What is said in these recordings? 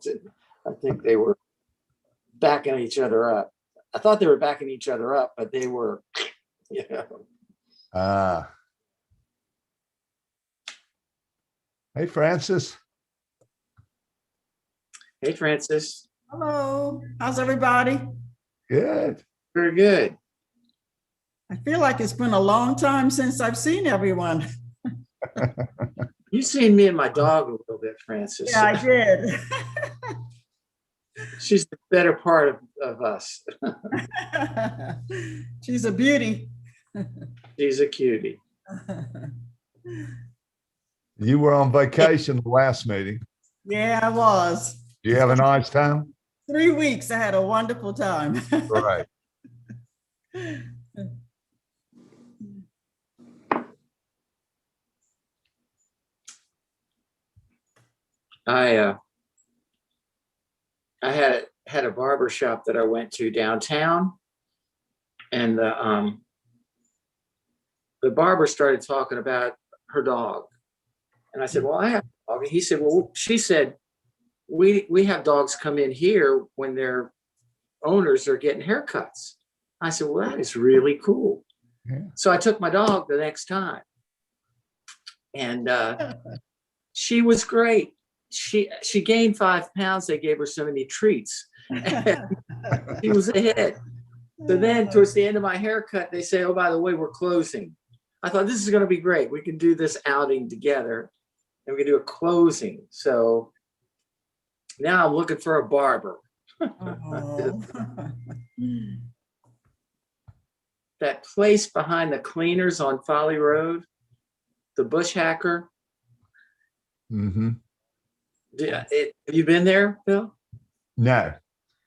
involved. And I think they were backing each other up. I thought they were backing each other up, but they were, you know. Hey, Francis. Hey, Francis. Hello, how's everybody? Good. Very good. I feel like it's been a long time since I've seen everyone. You've seen me and my dog a little bit, Francis. Yeah, I did. She's the better part of us. She's a beauty. She's a cutie. You were on vacation the last meeting. Yeah, I was. Did you have a nice time? 3 weeks, I had a wonderful time. Right. I had a barber shop that I went to downtown, and the barber started talking about her dog, and I said, "Well, I have a dog." And he said, "Well," she said, "We have dogs come in here when their owners are getting haircuts." I said, "Well, that is really cool." Yeah. So I took my dog the next time, and she was great. She gained 5 pounds. They gave her so many treats. She was a hit. So then towards the end of my haircut, they say, "Oh, by the way, we're closing." I thought, this is going to be great. We can do this outing together, and we can do a closing. So now I'm looking for a barber. Oh. That place behind the cleaners on Folly Road, the Bush Hacker. Mm-hmm. Have you been there, Bill? No.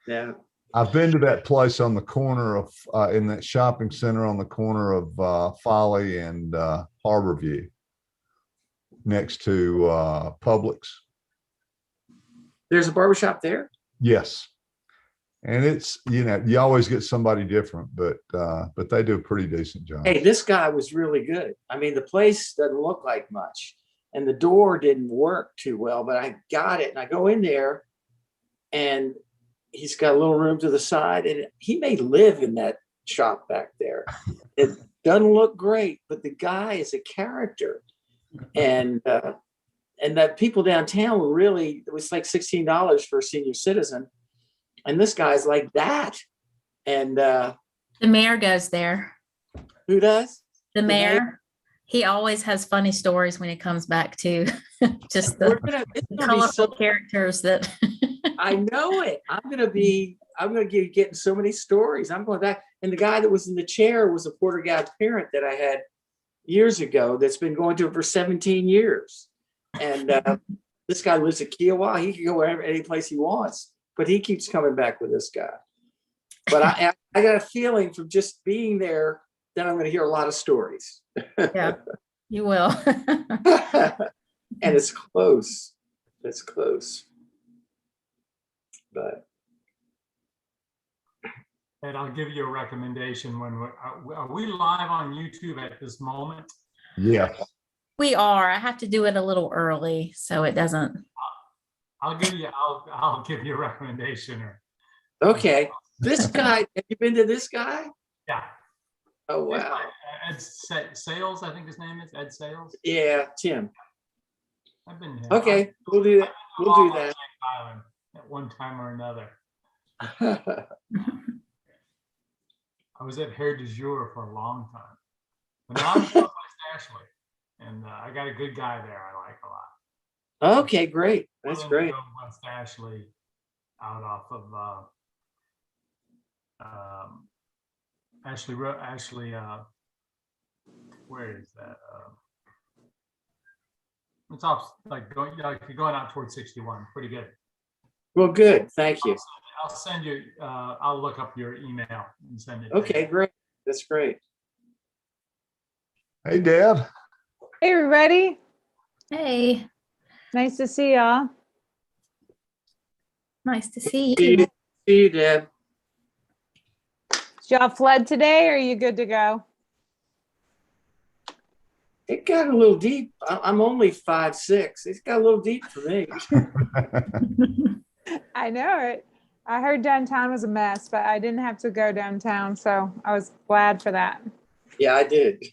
No. I've been to that place on the corner of, in that shopping center on the corner of Folly and Harborview, next to Publix. There's a barbershop there? Yes. And it's, you know, you always get somebody different, but they do a pretty decent job. Hey, this guy was really good. I mean, the place doesn't look like much, and the door didn't work too well, but I got it. And I go in there, and he's got a little room to the side, and he may live in that shop back there. It doesn't look great, but the guy is a character. And that people downtown were really, it was like $16 for a senior citizen. And this guy's like that. And the mayor goes there. who does? The mayor. He always has funny stories when he comes back to just We're the gonna colorful characters that I know it. I'm gonna be getting so many stories. I'm going back. And the guy that was in the chair was a Porter Gaud parent that I had years ago that's been going to it for 17 years. And this guy lives at Kiowa. He can go wherever, any place he wants, but he keeps coming back with this guy. But I got a feeling from just being there that I'm going to hear a lot of stories. yeah, you will. And it's close. It's close. But And I'll give you a recommendation when are we live on YouTube at this moment? Yes. We are. I have to do it a little early so it doesn't. I'll give you a recommendation. okay, this guy. Have you been to this guy? Yeah. Oh wow. Ed Sales, I think his name is Ed Sales. Yeah, Tim. I've been here. Okay, we'll do that. We'll do that. Island at one time or another. I was at Hair du Jour for a long time. But now I'm in West Ashley, and I got a good guy there I like a lot. Okay, great. That's great. West Ashley, out off of Ashley, where is that? It's off like going out towards 61. Pretty good. Well, good. Thank you. I'll send you. I'll look up your email and send it. Okay, great. That's great. Hey, Deb. Hey, everybody. Hey, Nice to see y'all. nice to see See you. you, see you, Deb. Y'all fled today, or are you good to go? It got a little deep. I'm only 5'6". It got a little deep for me. I know it. I heard downtown was a mess, but I didn't have to go downtown, so I was glad for that. Yeah, I did.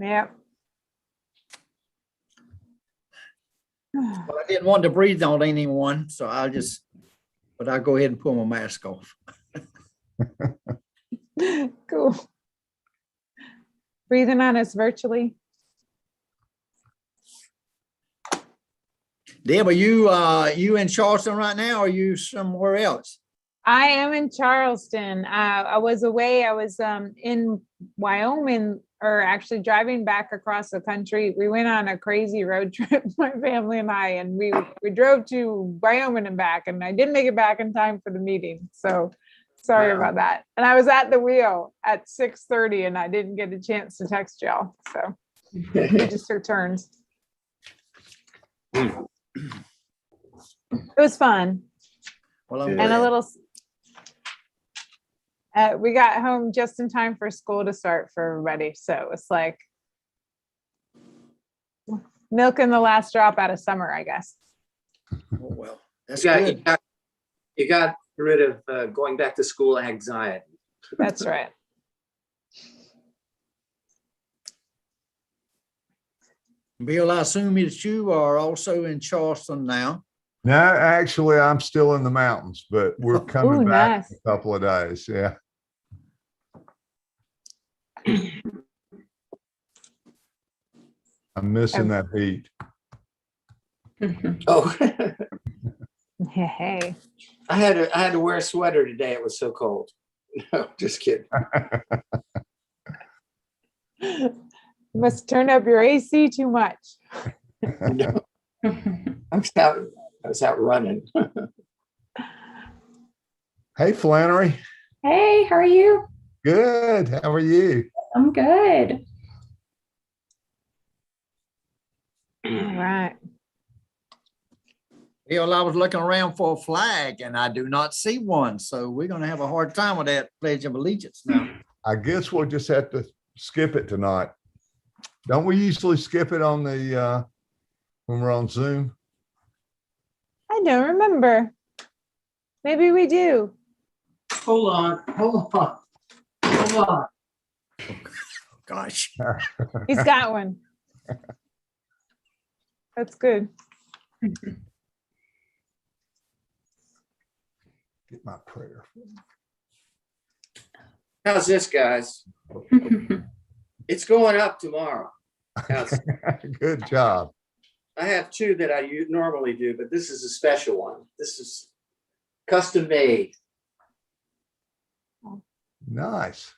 Yep. But I didn't want to breathe on anyone, so I'll go ahead and pull my mask off. Cool. Breathing on us virtually. Deb, are you in Charleston right now, or are you somewhere else? I am in Charleston. I was away. I was in Wyoming, or actually driving back across the country. We went on a crazy road trip, my family and I, and we drove to Wyoming and back, and I didn't make it back in time for the meeting. So sorry Wow. about that. And I was at the wheel at 6:30 and I didn't get a chance to text y'all. So we just took turns. It was fun. Well, I'm And a glad. little, we got home just in time for school to start for everybody. So it's like milking the last drop out of summer, I guess. Oh, well, that's You got, you good. got, you got rid of going back to school anxiety. That's right. Bill, I assume that you are also in Charleston now. No, actually, I'm still in the mountains, but we're coming Ooh, back nice. in a couple of days. Yeah. I'm missing that heat. Oh, Hey, I had to wear a sweater today. It was so cold. No, just kidding. must turn up your AC too much. No, I was out running. Hey, Flannery. Hey, how are you? Good. How are you? I'm good. All right. Bill, I was looking around for a flag and I do not see one. So we're going to have a hard time with that Pledge of Allegiance now. I guess we'll just have to skip it tonight. Don't we usually skip it on the when we're on Zoom? I don't remember. Maybe we do. Hold on. Gosh. He's got one. That's good. Get my prayer. How's this, guys? It's going up tomorrow. Good job. I have two that I normally do, but this is a special one. This is custom made. Nice.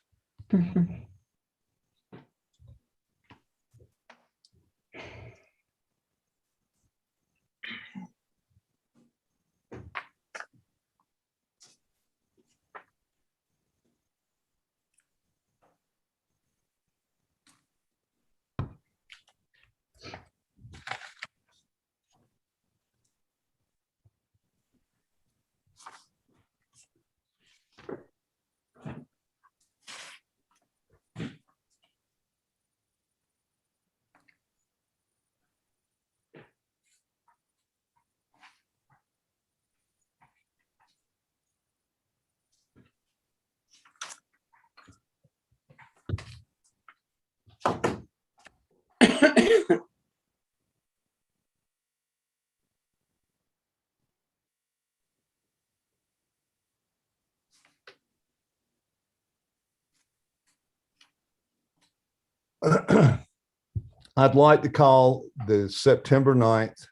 I'd like to call the September 9th,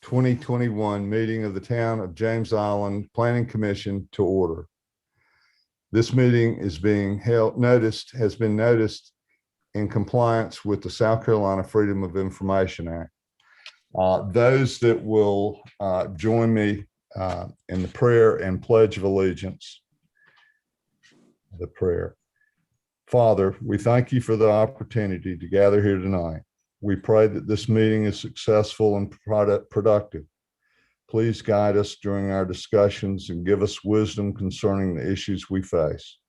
2021 meeting of the Town of James Island Planning Commission to order. This meeting is being has been noticed in compliance with the South Carolina Freedom of Information Act. Those that will join me in the prayer and pledge of allegiance. The prayer. Father, we thank you for the opportunity to gather here tonight. We pray that this meeting is successful and productive. Please guide us during our discussions and give us wisdom concerning the issues we face.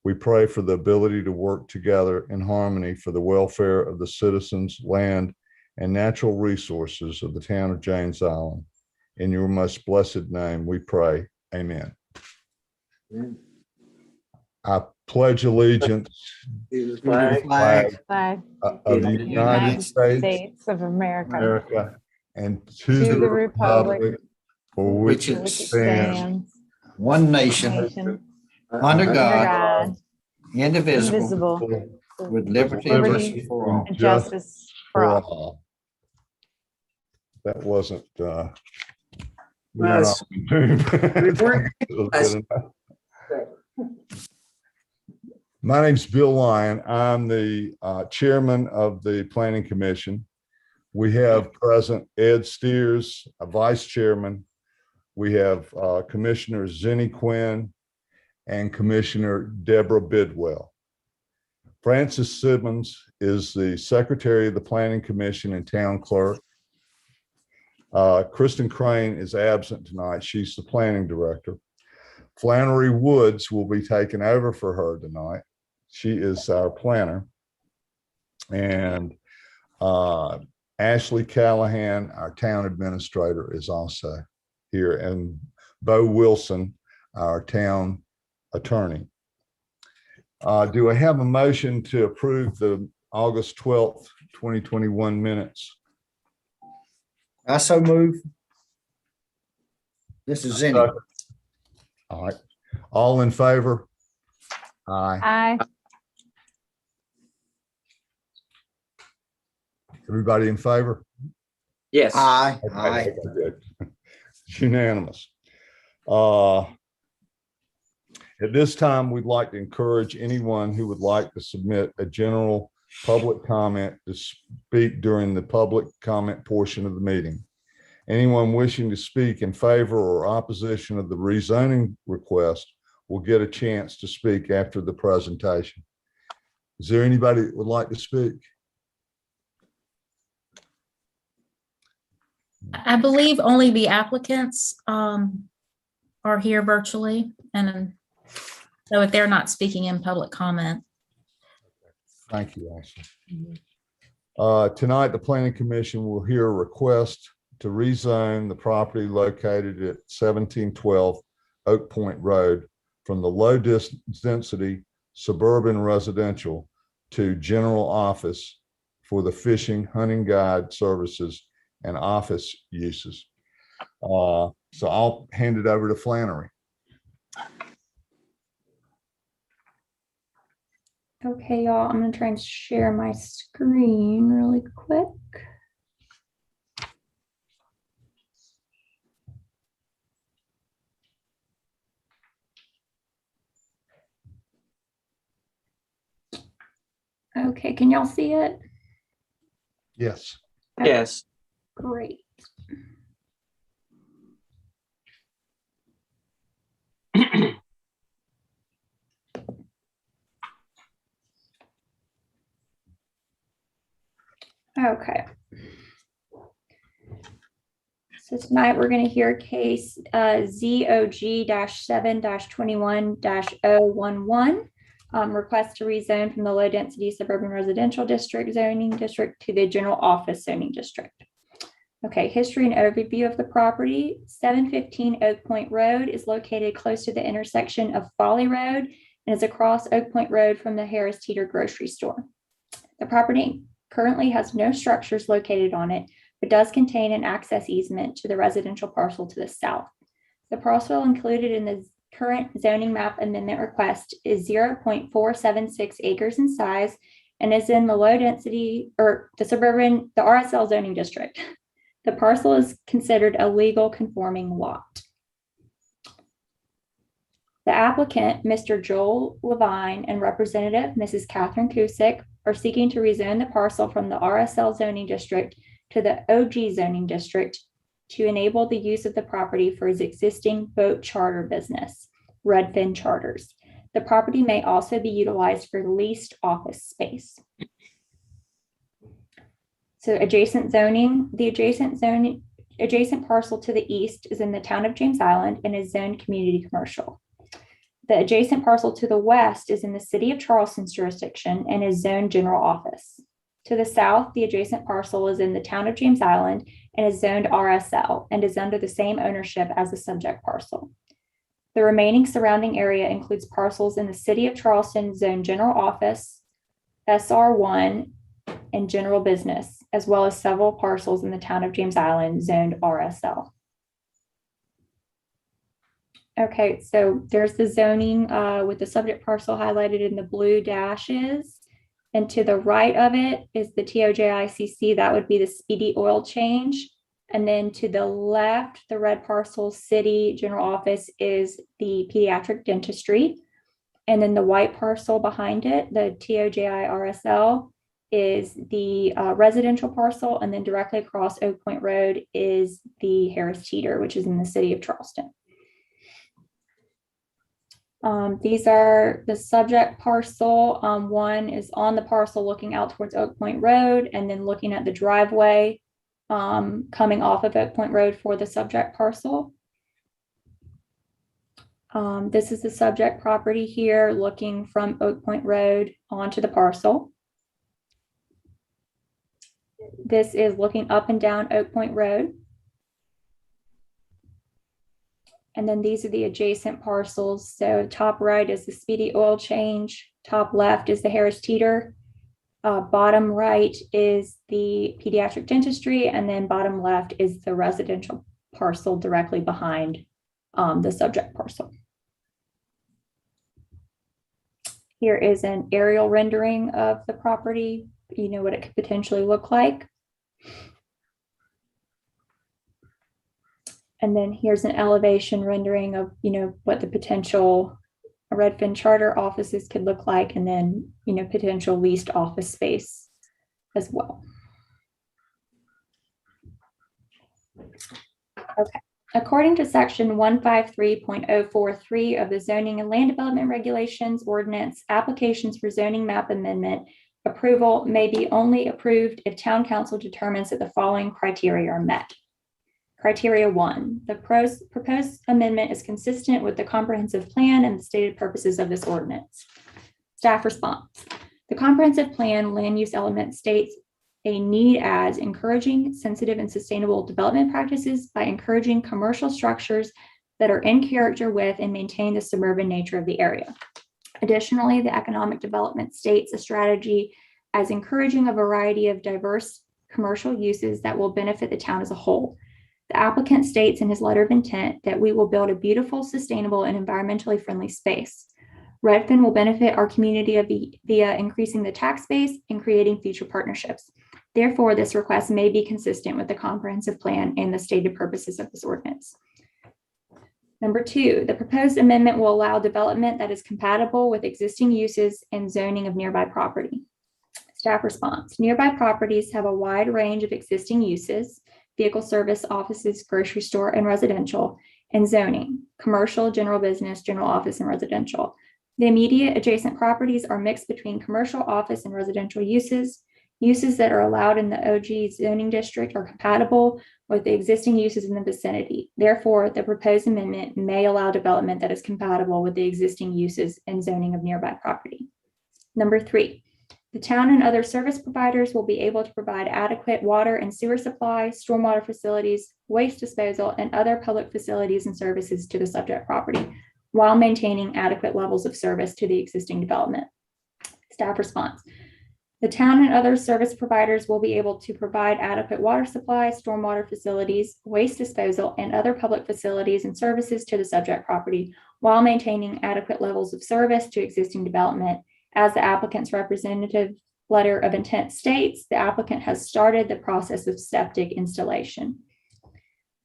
We pray for the ability to work together in harmony for the welfare of the citizens, land, and natural resources of the town of James Island. In your most blessed name, we pray. Amen. I pledge allegiance To the to the flag flag Flag of the United United States States of of America, America and to to the republic for which for it which it stands, stands, one nation, nation, under under God, God, indivisible, indivisible, with liberty and liberty justice for all. and justice for all. all. That wasn't, we Well, were not in tune. we weren't- It was good enough. My name's Bill Lyon. I'm the chairman of the Planning Commission. We have present Ed Steers, a vice chairman. We have Commissioner Zenny Quinn and Commissioner Deborah Bidwell. Francis Simmons is the secretary of the Planning Commission and town clerk. Kristen Crane is absent tonight. She's the planning director. Flannery Woods will be taking over for her tonight. She is our planner. And Ashley Callahan, our town administrator, is also here, and Bo Wilson, our town attorney. Do I have a motion to approve the August 12th, 2021 minutes? I so move. This is Zenny. All right. All in favor? Aye. Aye. Everybody in favor? Yes. Aye, Okay, aye. okay, good. It's unanimous. At this time, we'd like to encourage anyone who would like to submit a general public comment to speak during the public comment portion of the meeting. Anyone wishing to speak in favor or opposition of the rezoning request will get a chance to speak after the presentation. Is there anybody that would like to speak? I believe only the applicants are here virtually. And so if they're not speaking in public comment. Thank you, Ashley. Tonight, the Planning Commission will hear a request to rezone the property located at 1712 Oak Point Road from the low density suburban residential to general office for the fishing, hunting guide services and office uses. So I'll hand it over to Flannery. Okay, y'all, I'm gonna try and share my screen really quick. Okay, can y'all see it? Yes. Yes. Great. Okay. So tonight we're going to hear case ZOG-7-21-011, request to rezone from the low density suburban residential district zoning district to the general office zoning district. Okay, history and overview of the property. 715 Oak Point Road is located close to the intersection of Folly Road and is across Oak Point Road from the Harris Teeter grocery store. The property currently has no structures located on it, but does contain an access easement to the residential parcel to the south. The parcel included in the current zoning map amendment request is 0.476 acres in size and is in the low density or the RSL zoning district. The parcel is considered a legal conforming lot. The applicant, Mr. Joel Levine, and representative, Mrs. Catherine Kusick, are seeking to rezone the parcel from the RSL zoning district to the OG zoning district to enable the use of the property for its existing boat charter business, Redfin Charters. The property may also be utilized for leased office space. So adjacent zoning, the adjacent parcel to the east is in the town of James Island and is zoned community commercial. The adjacent parcel to the west is in the city of Charleston's jurisdiction and is zoned general office. To the south, the adjacent parcel is in the town of James Island and is zoned RSL and is under the same ownership as the subject parcel. The remaining surrounding area includes parcels in the City of Charleston Zone General Office, SR1, and General Business, as well as several parcels in the Town of James Island zoned RSL. Okay, so there's the zoning with the subject parcel highlighted in the blue dashes. And to the right of it is the TOJICC. That would be the speedy oil change. And then to the left, the red parcel city general office is the pediatric dentistry. And then the white parcel behind it, the TOJI RSL, is the residential parcel. And then directly across Oak Point Road is the Harris Teeter, which is in the city of Charleston. These are the subject parcel. One is on the parcel looking out towards Oak Point Road and then looking at the driveway coming off of Oak Point Road for the subject parcel. This is the subject property here looking from Oak Point Road onto the parcel. This is looking up and down Oak Point Road. And then these are the adjacent parcels. So top right is the speedy oil change. Top left is the Harris Teeter. Bottom right is the pediatric dentistry. And then bottom left is the residential parcel directly behind the subject parcel. Here is an aerial rendering of the property. You know what it could potentially look like. And then here's an elevation rendering of, what the potential Redfin charter offices could look like, and then, potential leased office space as well. Okay. According to section 153.043 of the Zoning and Land Development Regulations Ordinance, applications for zoning map amendment approval may be only approved if town council determines that the following criteria are met. Criteria 1, the proposed amendment is consistent with the comprehensive plan and the stated purposes of this ordinance. Staff response. The comprehensive plan land use element states a need as encouraging sensitive and sustainable development practices by encouraging commercial structures that are in character with and maintain the suburban nature of the area. Additionally, the economic development states a strategy as encouraging a variety of diverse commercial uses that will benefit the town as a whole. The applicant states in his letter of intent that we will build a beautiful, sustainable, and environmentally friendly space. Redfin will benefit our community via increasing the tax base and creating future partnerships. Therefore, this request may be consistent with the comprehensive plan and the stated purposes of this ordinance. Number 2, the proposed amendment will allow development that is compatible with existing uses and zoning of nearby property. Staff response. Nearby properties have a wide range of existing uses: vehicle service, offices, grocery store, and residential, and zoning, commercial, general business, general office, and residential. The immediate adjacent properties are mixed between commercial, office, and residential uses. Uses that are allowed in the OG zoning district are compatible with the existing uses in the vicinity. Therefore, the proposed amendment may allow development that is compatible with the existing uses and zoning of nearby property. Number 3, the town and other service providers will be able to provide adequate water and sewer supply, stormwater facilities, waste disposal, and other public facilities and services to the subject property while maintaining adequate levels of service to the existing development. Staff response. The town and other service providers will be able to provide adequate water supply, stormwater facilities, waste disposal, and other public facilities and services to the subject property while maintaining adequate levels of service to existing development. As the applicant's representative letter of intent states, the applicant has started the process of septic installation.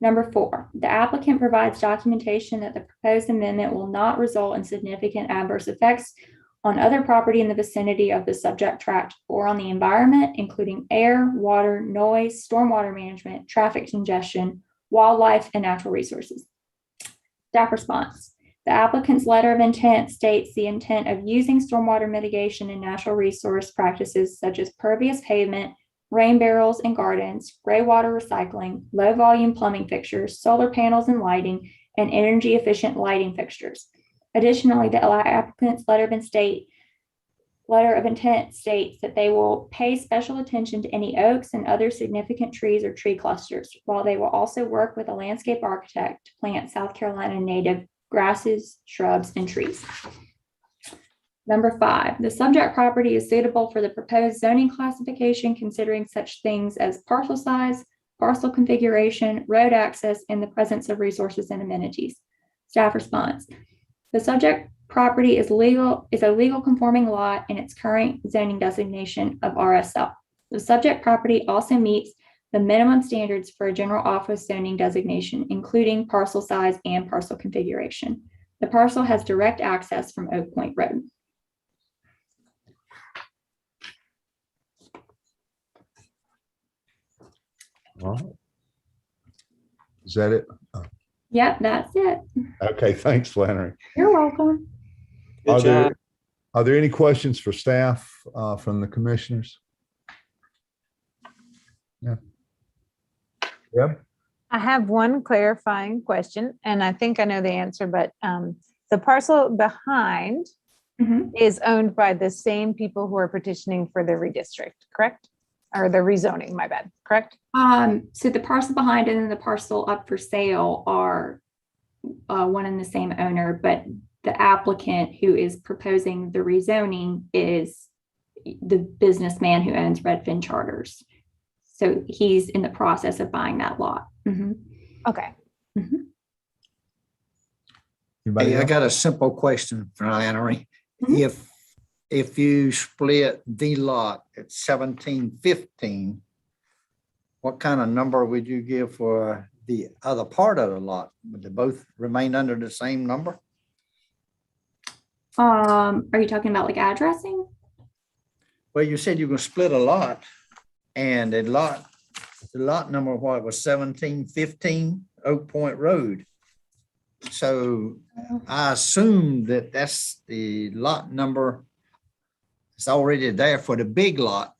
Number 4, the applicant provides documentation that the proposed amendment will not result in significant adverse effects on other property in the vicinity of the subject tract or on the environment, including air, water, noise, stormwater management, traffic congestion, wildlife, and natural resources. Staff response. The applicant's letter of intent states the intent of using stormwater mitigation and natural resource practices such as pervious pavement, rain barrels and gardens, gray water recycling, low volume plumbing fixtures, solar panels and lighting, and energy efficient lighting fixtures. Additionally, the applicant's letter of intent letter of intent states that they will pay special attention to any oaks and other significant trees or tree clusters, while they will also work with a landscape architect to plant South Carolina native grasses, shrubs, and trees. Number 5, the subject property is suitable for the proposed zoning classification, considering such things as parcel size, parcel configuration, road access, and the presence of resources and amenities. Staff response. The subject property is a legal conforming lot in its current zoning designation of RSL. The subject property also meets the minimum standards for a general office zoning designation, including parcel size and parcel configuration. The parcel has direct access from Oak Point Road. All right. Is that it? Yep, that's it. Okay, thanks, Flannery. You're welcome. Good Are job. there any questions for staff from the commissioners? Yeah. Yep. I have one clarifying question, and I think I know the answer, but the parcel behind Mhm. is owned by the same people who are petitioning for the redistrict, correct? Or the rezoning, my bad, correct? So the parcel behind it and the parcel up for sale are one and the same owner, but the applicant who is proposing the rezoning is the businessman who owns Redfin Charters. So he's in the process of buying that lot. Mhm. Okay. Anybody Hey, I else? got a simple question for Flannery. Mhm. If you split the lot at 1715, what kind of number would you give for the other part of the lot? Would they both remain under the same number? Are you talking about like addressing? Well, you said you were gonna split a lot, and the lot number, what, was 1715 Oak Point Road. So I assume that that's the lot number. It's already there for the big lot,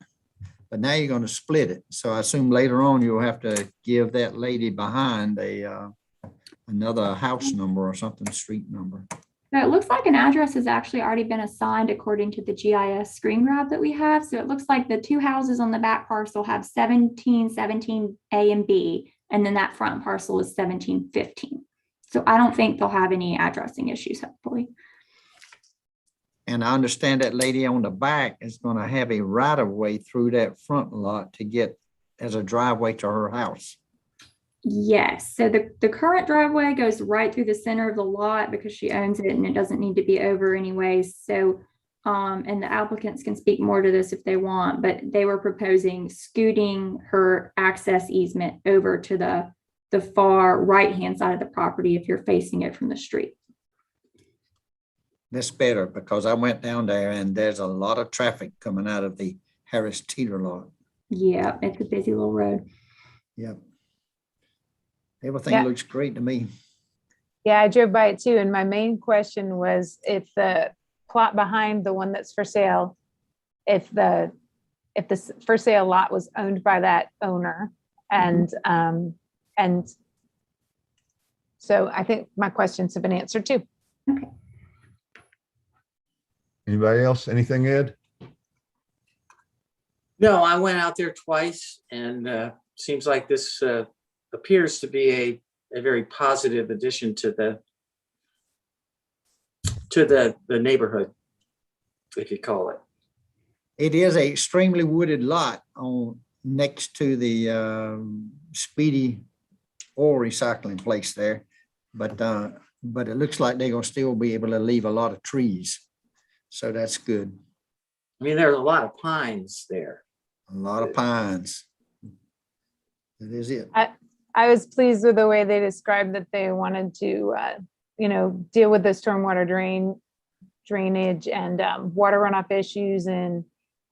but now you're going to split it. So I assume later on you'll have to give that lady behind another house number or something, street number. No, it looks like an address has actually already been assigned according to the GIS screen grab that we have. So it looks like the two houses on the back parcel have 1717 A and B, and then that front parcel is 1715. So I don't think they'll have any addressing issues, hopefully. And I understand that lady on the back is going to have a right of way through that front lot to get as a driveway to her house. Yes, so the current driveway goes right through the center of the lot because she owns it and it doesn't need to be over anyways. So, and the applicants can speak more to this if they want, but they were proposing scooting her access easement over to the far right-hand side of the property if you're facing it from the street. That's better because I went down there and there's a lot of traffic coming out of the Harris Teeter lot. Yeah, it's a busy little road. Yep. Everything Yeah. looks great to me. Yeah, I drove by it too, and my main question was if the plot behind the one that's for sale, if the for sale lot was owned by that owner, and so I think my questions have been answered too. Okay. Anybody else? Anything, Ed? No, I went out there twice and seems like this appears to be a very positive addition to the neighborhood, if you call it. It is a extremely wooded lot on next to the Speedy oil recycling place there. But it looks like they're gonna still be able to leave a lot of trees. So that's good. I mean, there's a lot of pines there. A lot of pines. That is it. I was pleased with the way they described that they wanted to, deal with the stormwater drainage and water runoff issues in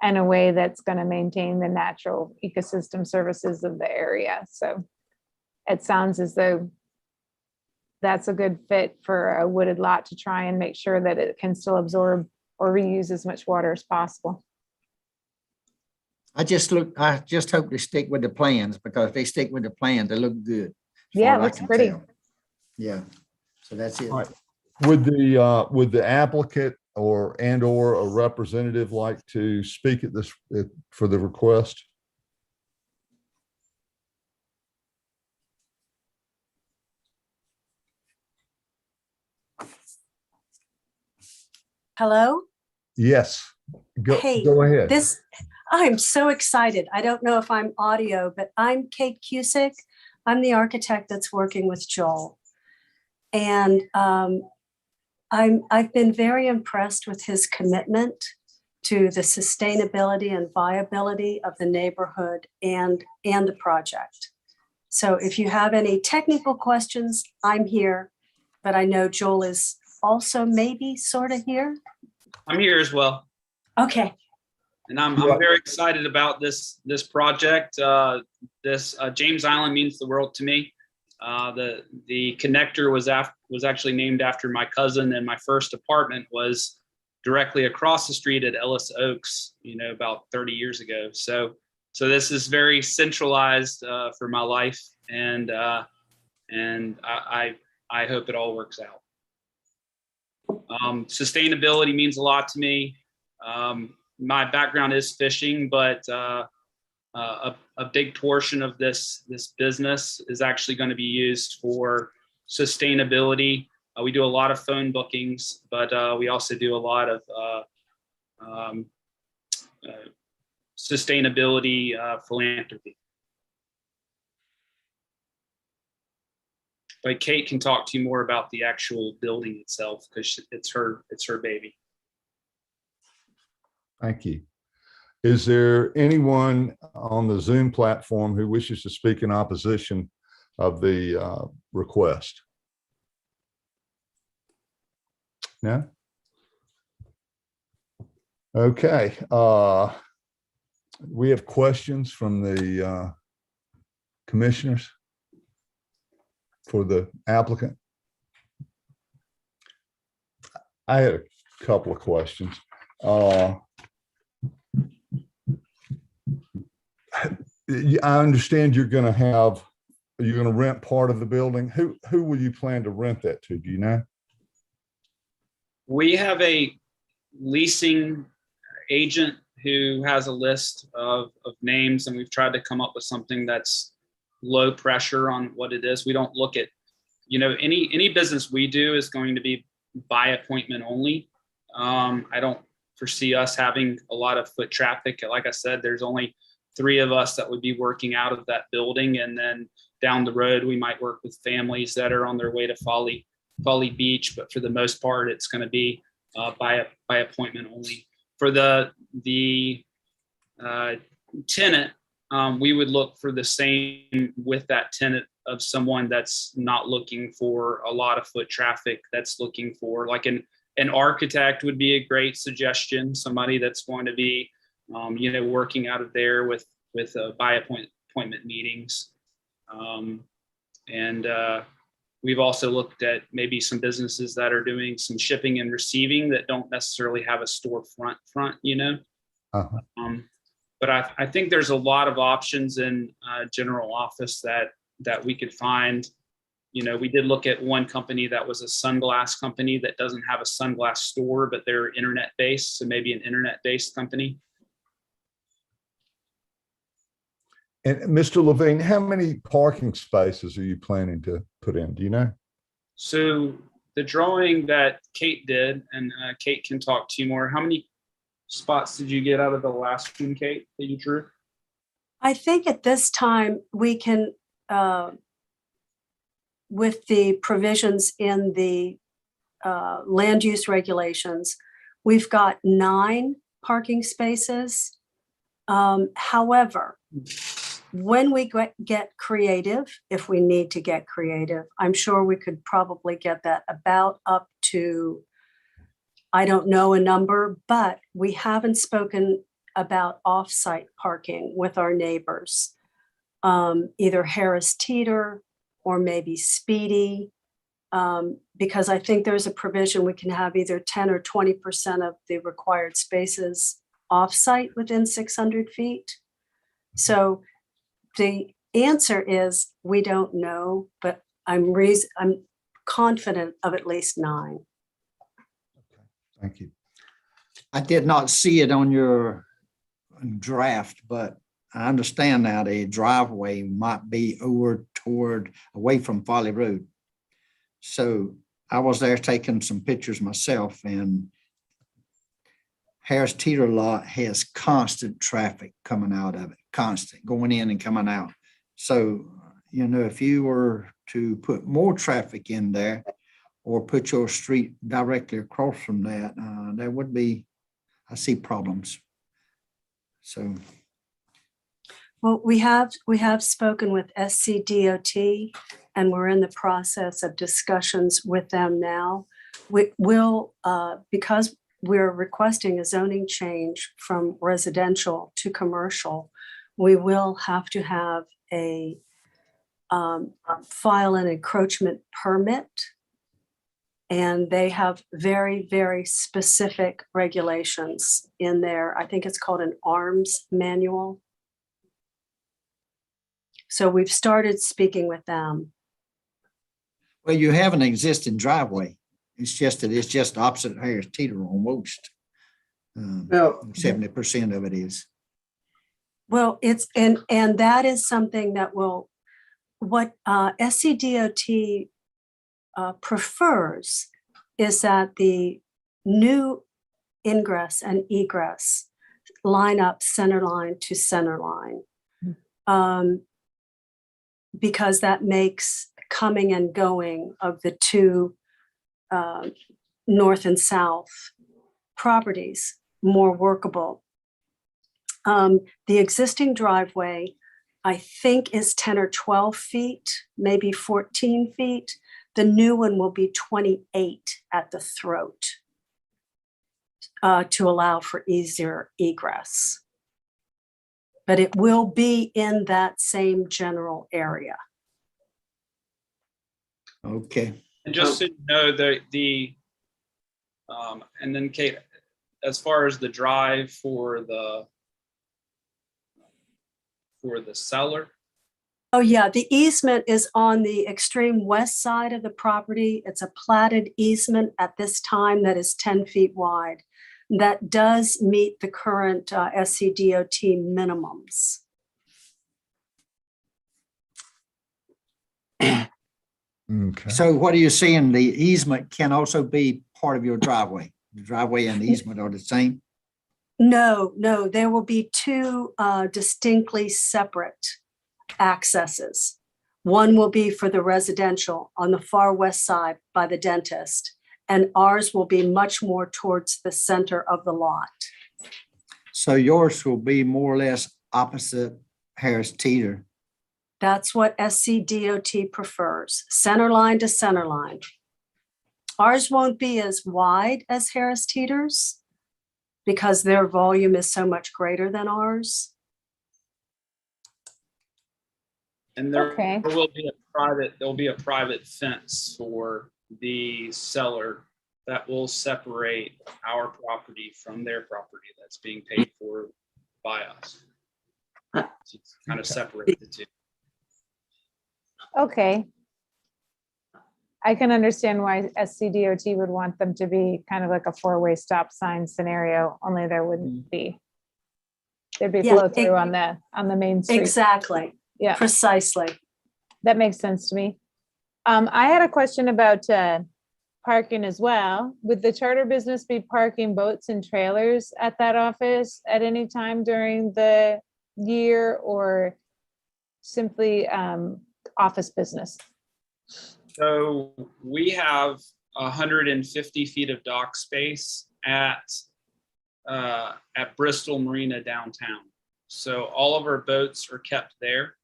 a way that's going to maintain the natural ecosystem services of the area. So it sounds as though that's a good fit for a wooded lot to try and make sure that it can still absorb or reuse as much water as possible. I just hope they stick with the plans because if they stick with the plans, they look good. as Yeah, far it as I looks can pretty. tell. Yeah, so that's it. All right. Would the applicant or a representative like to speak at this for the request? Hello? Yes, Hey, go ahead. I'm so excited. I don't know if I'm audio, but I'm Kate Cusick. I'm the architect that's working with Joel. And I've been very impressed with his commitment to the sustainability and viability of the neighborhood and the project. So if you have any technical questions, I'm here, but I know Joel is also maybe sort of here. I'm here as well, Okay. and I'm very excited about this project. James Island means the world to me. The connector was actually named after my cousin, and my first apartment was directly across the street at Ellis Oaks, about 30 years ago. So this is very centralized for my life, and I hope it all works out. Sustainability means a lot to me. My background is fishing, but a big portion of this business is actually going to be used for sustainability. We do a lot of phone bookings, but we also do a lot of sustainability philanthropy. But Kate can talk to you more about the actual building itself because it's her baby. Thank you. Is there anyone on the Zoom platform who wishes to speak in opposition of the request? No? Okay. We have questions from the commissioners for the applicant. I had a couple of questions. I understand you're going to rent part of the building. Who will you plan to rent that to? Do you know? We have a leasing agent who has a list of names, and we've tried to come up with something that's low pressure on what it is. We don't look at, any business we do is going to be by appointment only. I don't foresee us having a lot of foot traffic. Like I said, there's only 3 of us that would be working out of that building. And then down the road, we might work with families that are on their way to Folly Beach. But for the most part, it's going to be by appointment only. For the tenant, we would look for the same with that tenant of someone that's not looking for a lot of foot traffic, that's looking for like an architect would be a great suggestion. Somebody that's going to be, working out of there with by appointment meetings. We've also looked at maybe some businesses that are doing some shipping and receiving that don't necessarily have a storefront, Uh-huh. But I think there's a lot of options in general office that we could find. We did look at one company that was a sunglass company that doesn't have a sunglass store, but they're internet based. So maybe an internet based company. And Mr. Levine, how many parking spaces are you planning to put in? Do you know? So the drawing that Kate did, and Kate can talk to you more. How many spots did you get out of the last one, Kate, that you drew? I think at this time we can, with the provisions in the land use regulations, we've got 9 parking spaces. However, when we get creative, if we need to get creative, I'm sure we could probably get that about up to, I don't know a number, but we haven't spoken about off-site parking with our neighbors, either Harris Teeter or maybe Speedy, because I think there's a provision we can have either 10 or 20% of the required spaces off-site within 600 feet. So the answer is we don't know, but I'm confident of at least 9. Okay, thank you. I did not see it on your draft, but I understand now the driveway might be away from Folly Road. So I was there taking some pictures myself, and Harris Teeter lot has constant traffic coming out of it, constant going in and coming out. So, if you were to put more traffic in there or put your street directly across from that, there would be, I see problems. So, Well, we have spoken with SCDOT, and we're in the process of discussions with them now. We will, because we're requesting a zoning change from residential to commercial, we will have to have a file an encroachment permit. And they have very, very specific regulations in there. I think it's called an ARMS manual. So we've started speaking with them. well, you have an existing driveway. It's just opposite Harris Teeter almost. Well, 70% of it is. Well, and that is something that will, what SCDOT prefers is that the new ingress and egress line up center line to center line. Because that makes coming and going of the two north and south properties more workable. The existing driveway, I think, is 10 or 12 feet, maybe 14 feet. The new one will be 28 at the throat to allow for easier egress. But it will be in that same general area. Okay. And just so you know, and then Kate, as far as the drive for the seller, Oh yeah, the easement is on the extreme west side of the property. It's a platted easement at this time that is 10 feet wide. That does meet the current SCDOT minimums. Okay. So what are you saying? The easement can also be part of your driveway? The driveway and the easement are the same? No, there will be two distinctly separate accesses. One will be for the residential on the far west side by the dentist, and ours will be much more towards the center of the lot. So yours will be more or less opposite Harris Teeter. That's what SCDOT prefers, center line to center line. Ours won't be as wide as Harris Teeter's because their volume is so much greater than ours. and there Okay. will be there'll be a private fence for the seller that will separate our property from their property that's being paid for by us. To kind of separate the two. Okay. I can understand why SCDOT would want them to be kind of like a four-way stop sign scenario, only there wouldn't be. There'd be Yeah, flow through on the main street. Exactly, Yeah, precisely. that makes sense to me. I had a question about parking as well. Would the charter business be parking boats and trailers at that office at any time during the year, or simply office business? So we have 150 feet of dock space at Bristol Marina downtown. So all of our boats are kept there.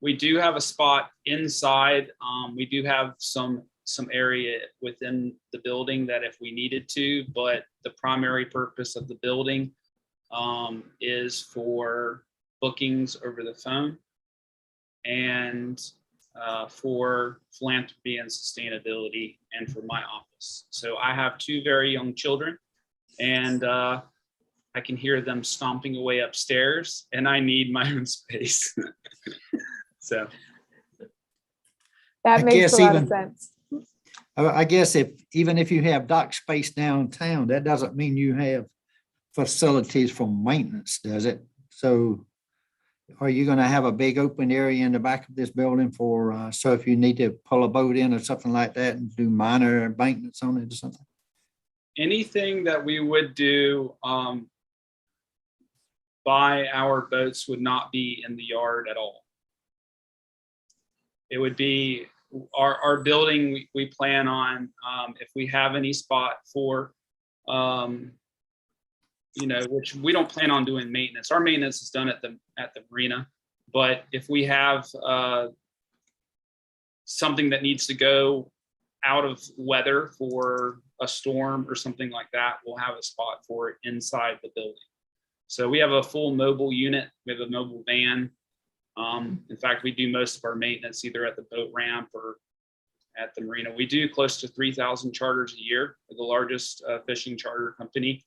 We do have a spot inside. We do have some area within the building that if we needed to, but the primary purpose of the building is for bookings over the phone and for philanthropy and sustainability and for my office. So I have two very young children, and I can hear them stomping away upstairs, and I need my own space. So That I makes guess a lot of even- sense. I guess even if you have dock space downtown, that doesn't mean you have facilities for maintenance, does it? So are you gonna have a big open area in the back of this building for, so if you need to pull a boat in or something like that and do minor maintenance on it or something? Anything that we would do by our boats would not be in the yard at all. It would be our building. We plan on if we have any spot for, which we don't plan on doing maintenance. Our maintenance is done at the marina, but if we have something that needs to go out of weather for a storm or something like that, we'll have a spot for it inside the building. So we have a full mobile unit. We have a mobile van. In fact, we do most of our maintenance either at the boat ramp or at the marina. We do close to 3,000 charters a year. We're the largest fishing charter company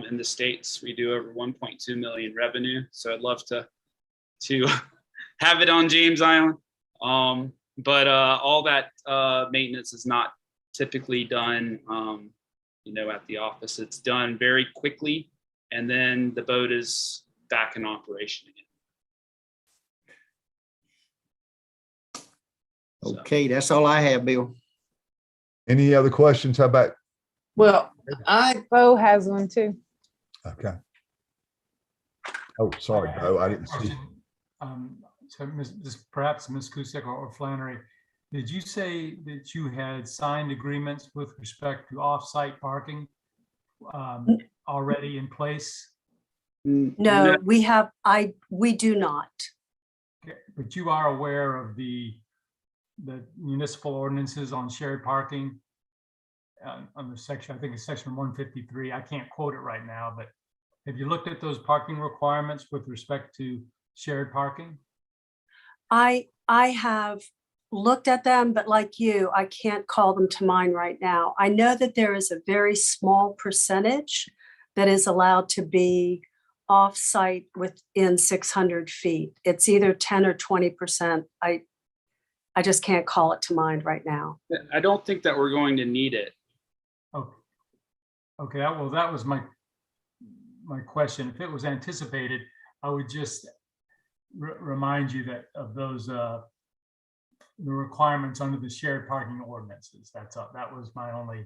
in the States. We do over 1.2 million revenue. So I'd love to have it on James Island. But all that maintenance is not typically done, at the office. It's done very quickly, and then the boat is back in operation again. So. Okay, that's all I have, Bill. Any other questions? How about, Well, Bo has one too. okay. Oh, sorry, Bo, I didn't see. So perhaps Ms. Cusick or Flannery, did you say that you had signed agreements with respect to off-site parking already in place? No, we do not. Okay, but you are aware of the municipal ordinances on shared parking on the section, I think it's section 153. I can't quote it right now, but have you looked at those parking requirements with respect to shared parking? I have looked at them, but like you, I can't call them to mind right now. I know that there is a very small percentage that is allowed to be off-site within 600 feet. It's either 10 or 20%. I just can't call it to mind right now. I don't think that we're going to need it. Okay. Well, that was my question. If it was anticipated, I would just remind you that of those the requirements under the shared parking ordinances. That was my only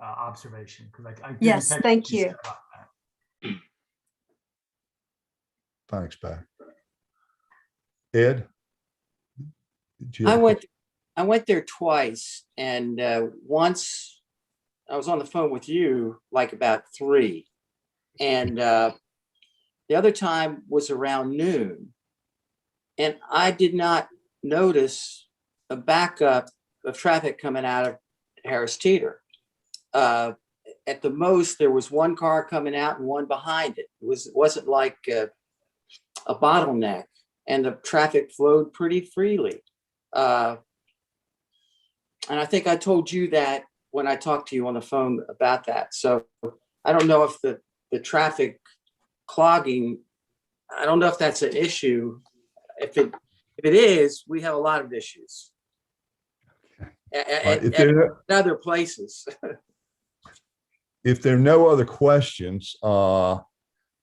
observation, because I yes, thank you. Thanks, Bo. Ed? I went there twice, and once I was on the phone with you, like about 3, and the other time was around noon, and I did not notice a backup of traffic coming out of Harris Teeter. At the most, there was one car coming out and one behind it. It wasn't like a bottleneck, and the traffic flowed pretty freely. And I think I told you that when I talked to you on the phone about that. So I don't know if the traffic clogging, I don't know if that's an issue. If it is, we have a lot of issues at other places. If there are no other questions, I'll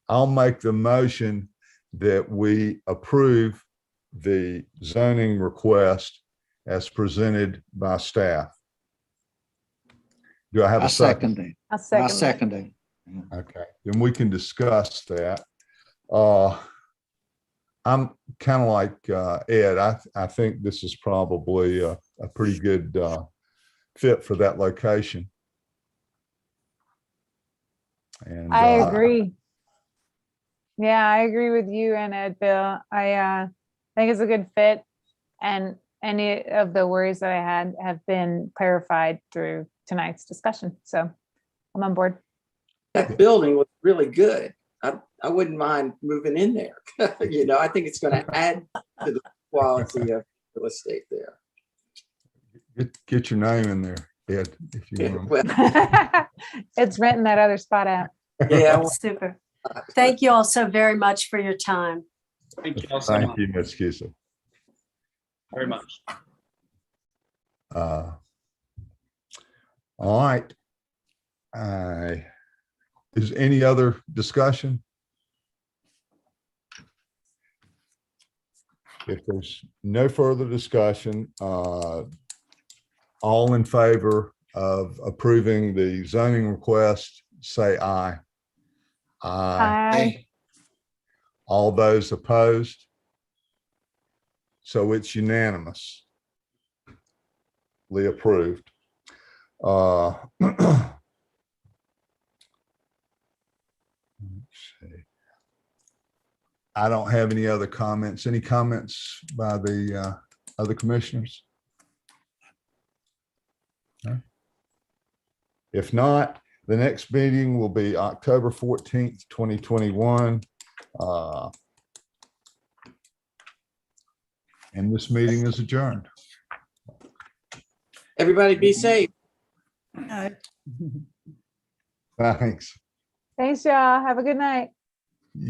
make the motion that we approve the zoning request as presented by staff. Do I have a second? I'll I second. second it. Okay, then we can discuss that. I'm kind of like Ed. I think this is probably a pretty good fit for that location. And I agree. Yeah, I agree with you and Ed, Bill. I think it's a good fit, and any of the worries that I had have been clarified through tonight's discussion. So I'm on board. That building was really good. I wouldn't mind moving in there. I think it's going to add to the quality of real estate there. get your name in there, Ed, if you want. Well, It's renting that other spot out. yeah. Super. Thank you all so very much for your time. Thank you all so Thank much. you, Ms. Cusick. Very much. All right. Is any other discussion? If there's no further discussion, all in favor of approving the zoning request, say aye. Aye. Aye. All those opposed? So it's unanimously approved. Let's see. I don't have any other comments. Any comments by the other commissioners? No? If not, the next meeting will be October 14th, 2021. And this meeting is adjourned. Everybody be safe. Aye. Thanks. Thanks, y'all. Have a good night.